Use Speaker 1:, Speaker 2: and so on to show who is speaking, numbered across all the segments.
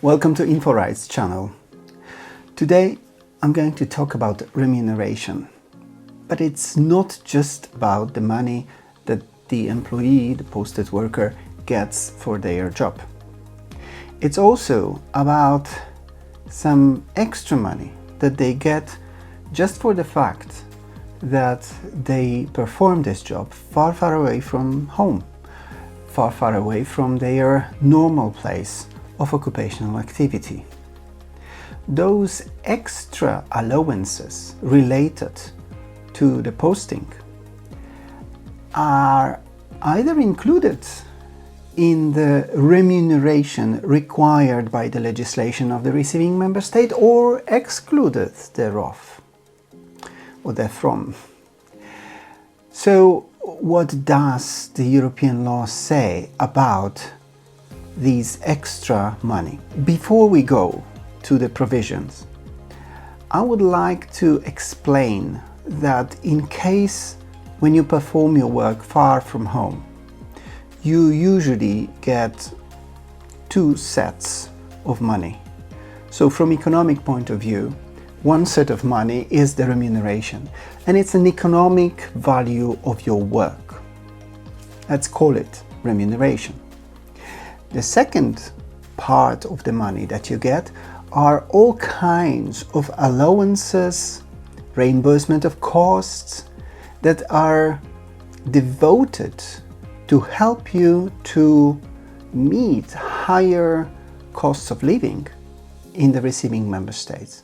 Speaker 1: Welcome to InfoRights channel. Today I'm going to talk about remuneration. But it's not just about the money that the employee, the posted worker, gets for their job. It's also about some extra money that they get just for the fact that they perform this job far, far away from home, far, far away from their normal place of occupational activity. Those extra allowances related to the posting are either included in the remuneration required by the legislation of the receiving member state or excluded thereof or therefrom. So what does the European law say about these extra money? Before we go to the provisions, I would like to explain that in case when you perform your work far from home, you usually get two sets of money. So from economic point of view, one set of money is the remuneration, and it's an economic value of your work. Let's call it remuneration. The second part of the money that you get are all kinds of allowances, reimbursement of costs that are devoted to help you to meet higher costs of living in the receiving member states.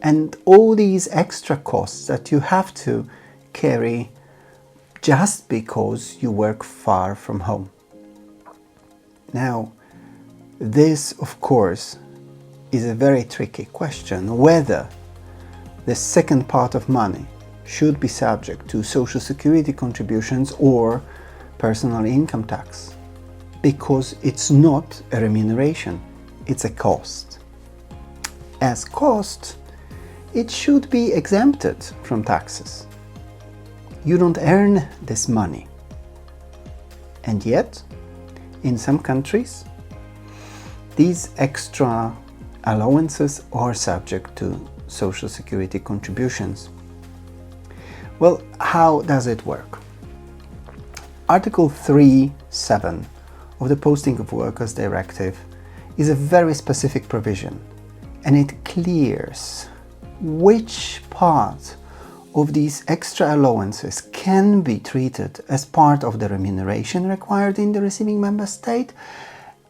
Speaker 1: And all these extra costs that you have to carry just because you work far from home. Now, this, of course, is a very tricky question, whether the second part of money should be subject to social security contributions or personal income tax, because it's not a remuneration, it's a cost. As cost, it should be exempted from taxes. You don't earn this money. And yet, in some countries, these extra allowances are subject to social security contributions. Well, how does it work? Article 3.7 of the Posting of Workers Directive is a very specific provision, and it clears which part of these extra allowances can be treated as part of the remuneration required in the receiving member state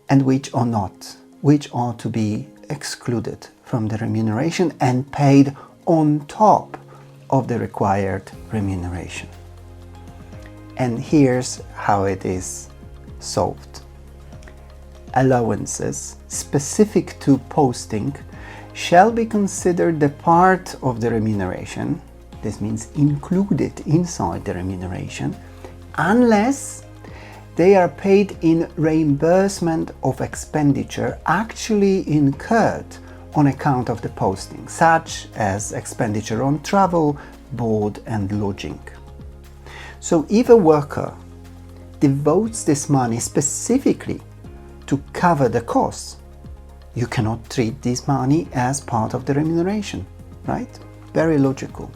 Speaker 1: and which are not, which are to be excluded from the remuneration and paid on top of the required remuneration. And here's how it is solved. Allowances specific to posting shall be considered the part of the remuneration, this means included inside the remuneration, unless they are paid in reimbursement of expenditure actually incurred on account of the posting, such as expenditure on travel, board and lodging. So if a worker devotes this money specifically to cover the costs, you cannot treat this money as part of the remuneration, right? Very logical.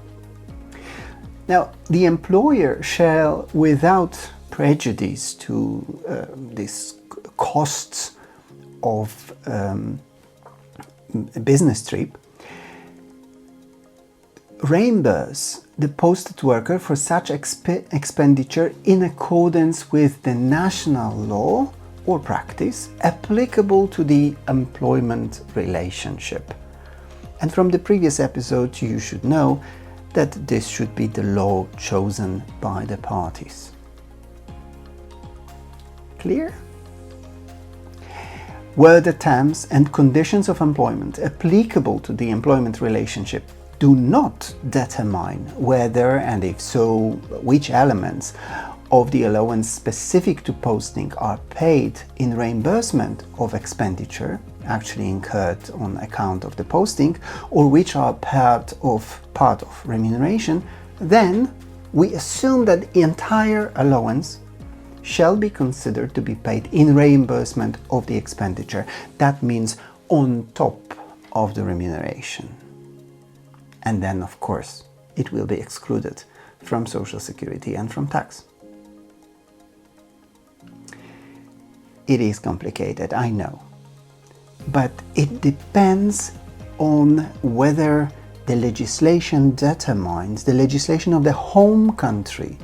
Speaker 1: Now, the employer shall, without prejudice to these costs of a business trip, reimburse the posted worker for such expenditure in accordance with the national law or practice applicable to the employment relationship. And from the previous episode, you should know that this should be the law chosen by the parties. Clear? Where the terms and conditions of employment applicable to the employment relationship do not determine whether, and if so, which elements of the allowance specific to posting are paid in reimbursement of expenditure actually incurred on account of the posting, or which are part of remuneration, then we assume that the entire allowance shall be considered to be paid in reimbursement of the expenditure. That means on top of the remuneration. And then, of course, it will be excluded from Social Security and from tax. It is complicated, I know, but it depends on whether the legislation determines, the legislation of the home country,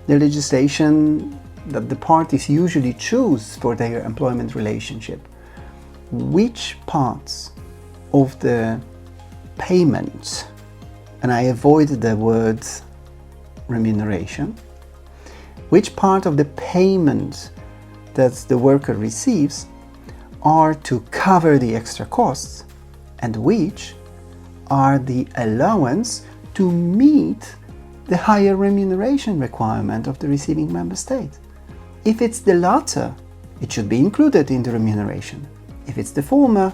Speaker 1: the legislation that the parties usually choose for their employment relationship, which parts of the payment, and I avoid the word remuneration, which part of the payment that the worker receives are to cover the extra costs, and which are the allowance to meet the higher remuneration requirement of the receiving member state. If it's the latter, it should be included in the remuneration. If it's the former,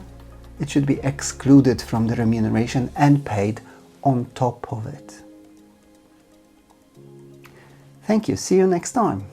Speaker 1: it should be excluded from the remuneration and paid on top of it. Thank you. See you next time.